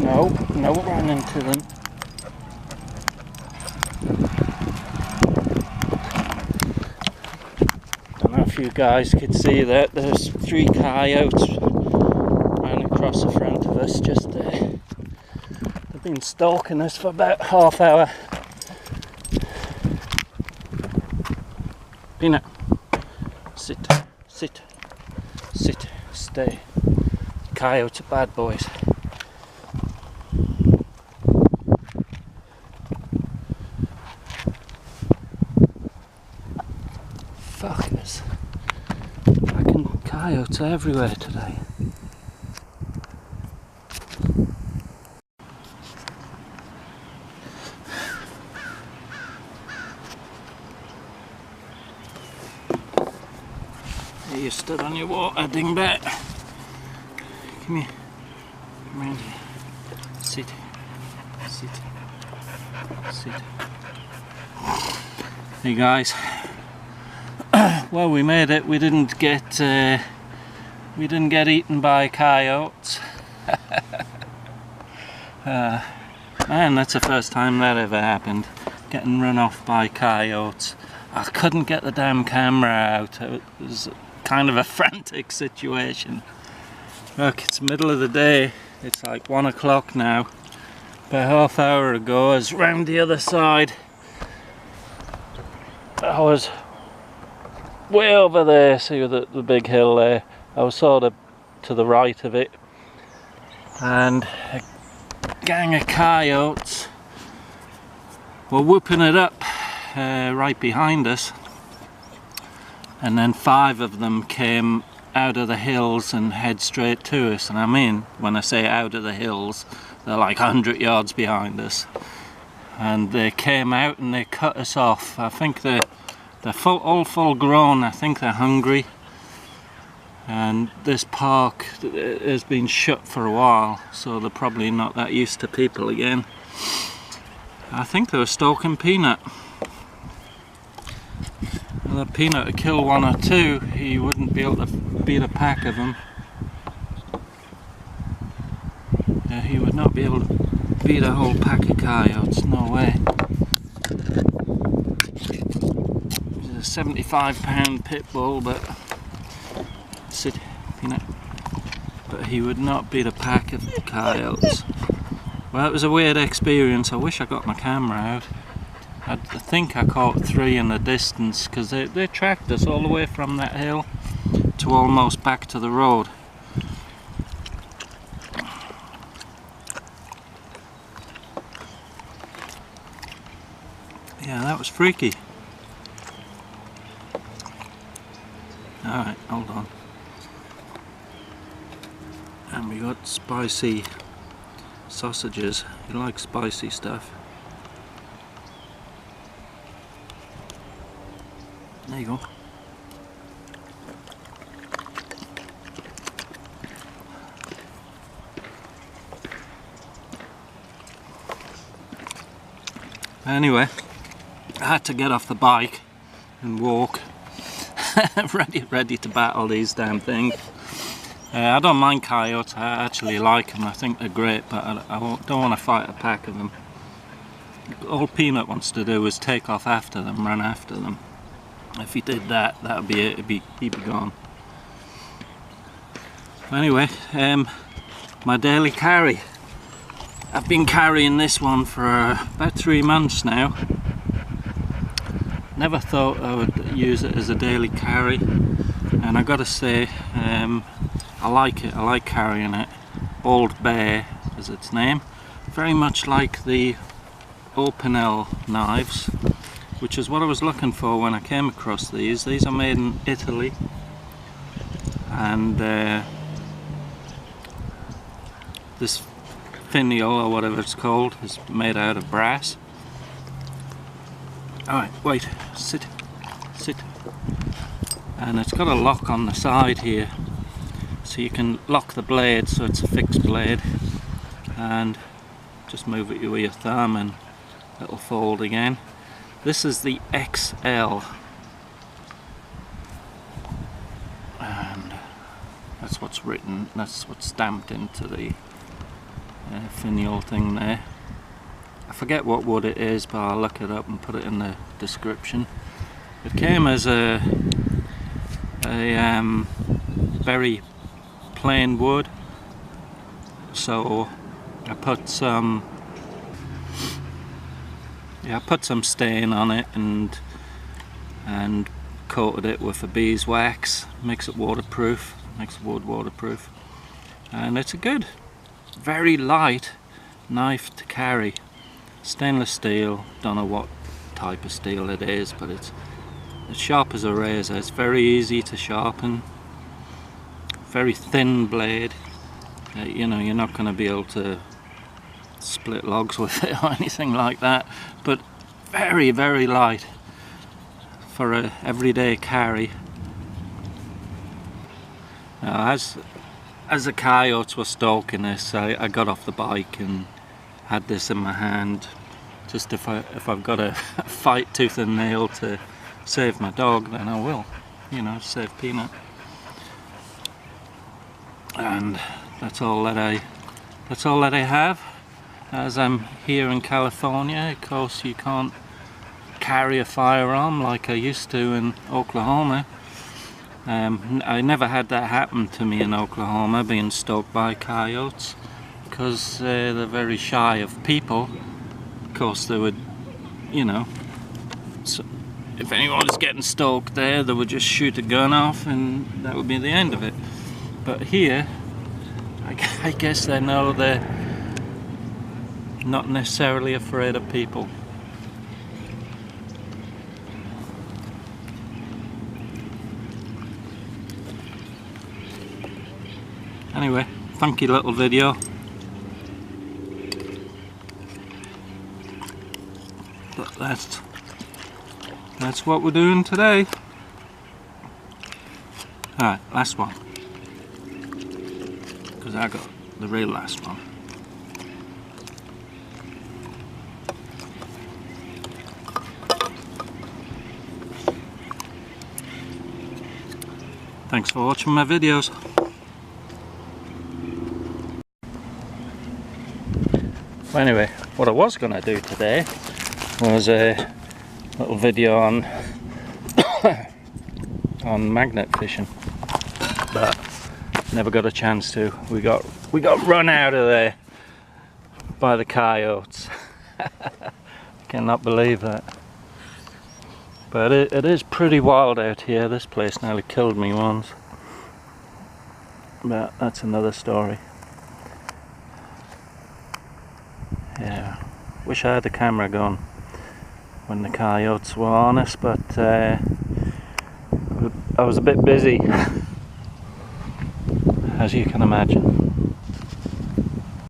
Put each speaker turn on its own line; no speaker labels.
No, ran into them. Don't know if you guys could see that. There's 3 coyotes ran across the front of us just there. They've been stalking us for about half hour. Peanut, sit, sit, sit, stay. Coyotes are bad boys. Fuckers. Fucking coyotes are everywhere today. Here you stood on your water, dingbat. Come here. Come around here. Sit. Sit. Sit. Hey guys. Well, we made it. We didn't get eaten by coyotes. Man, that's the first time that ever happened. Getting run off by coyotes. I couldn't get the damn camera out. It was kind of a frantic situation. Look, it's middle of the day. It's like 1 o'clock now. About half hour ago, I was round the other side. I was way over there, see the big hill there. I was sort of to the right of it. And a gang of coyotes were whooping it up right behind us. And then 5 of them came out of the hills and head straight to us. And I mean, when I say out of the hills, they're like 100 yards behind us. And they came out and they cut us off. I think they're all full grown. I think they're hungry. And this park has been shut for a while, so they're probably not that used to people again. I think they were stalking Peanut. Well, if Peanut would kill 1 or 2, he wouldn't be able to beat a pack of them. Yeah, he would not be able to beat a whole pack of coyotes, no way. He's a 75-pound pit bull, but sit, Peanut. But he would not beat a pack of coyotes. Well, it was a weird experience. I wish I got my camera out. I think I caught 3 in the distance, because they tracked us all the way from that hill to almost back to the road. Yeah, that was freaky. Alright, hold on. And we got spicy sausages. You like spicy stuff? There you go. Anyway, I had to get off the bike and walk. ready to battle these damn things. I don't mind coyotes. I actually like them. I think they're great, but I don't want to fight a pack of them. All Peanut wants to do is take off after them, run after them. If he did that, that'd be it. He'd be gone. Anyway, my daily carry. I've been carrying this one for about 3 months now. Never thought I would use it as a daily carry, and I gotta say, I like it. I like carrying it. Old Bear is its name. Very much like the Opinel knives, which is what I was looking for when I came across these. These are made in Italy, and this finial, or whatever it's called, is made out of brass. Alright, wait, sit, sit. And it's got a lock on the side here, so you can lock the blade so it's a fixed blade, and just move it with your thumb and it'll fold again. This is the XL, and that's what's written, that's what's stamped into the finial thing there. I forget what wood it is, but I'll look it up and put it in the description. It came as a very plain wood, so I put some stain on it and coated it with a beeswax, makes it waterproof, makes the wood waterproof, and it's a good, very light knife to carry. Stainless steel, don't know what type of steel it is, but it's sharp as a razor. It's very easy to sharpen, very thin blade. You know, you're not going to be able to split logs with it or anything like that, but very, very light for a everyday carry. Now, as the coyotes were stalking us, I got off the bike and had this in my hand, just if I've got to fight tooth and nail to save my dog, then I will, you know, save Peanut. And that's all that I have. As I'm here in California, of course you can't carry a firearm like I used to in Oklahoma. I never had that happen to me in Oklahoma, being stalked by coyotes, because they're very shy of people. Of course they would, you know, so if anyone was getting stalked there, they would just shoot a gun off and that would be the end of it. But here, I guess they know they're not necessarily afraid of people. Anyway, funky little video. But that's what we're doing today. Alright, last one. Because I got the real last one. Thanks for watching my videos. Well, anyway, what I was going to do today was a little video on on magnet fishing, but never got a chance to. We got run out of there by the coyotes. Cannot believe that. But it is pretty wild out here. This place nearly killed me once, but that's another story. Yeah, wish I had the camera going when the coyotes were on us, but I was a bit busy, as you can imagine.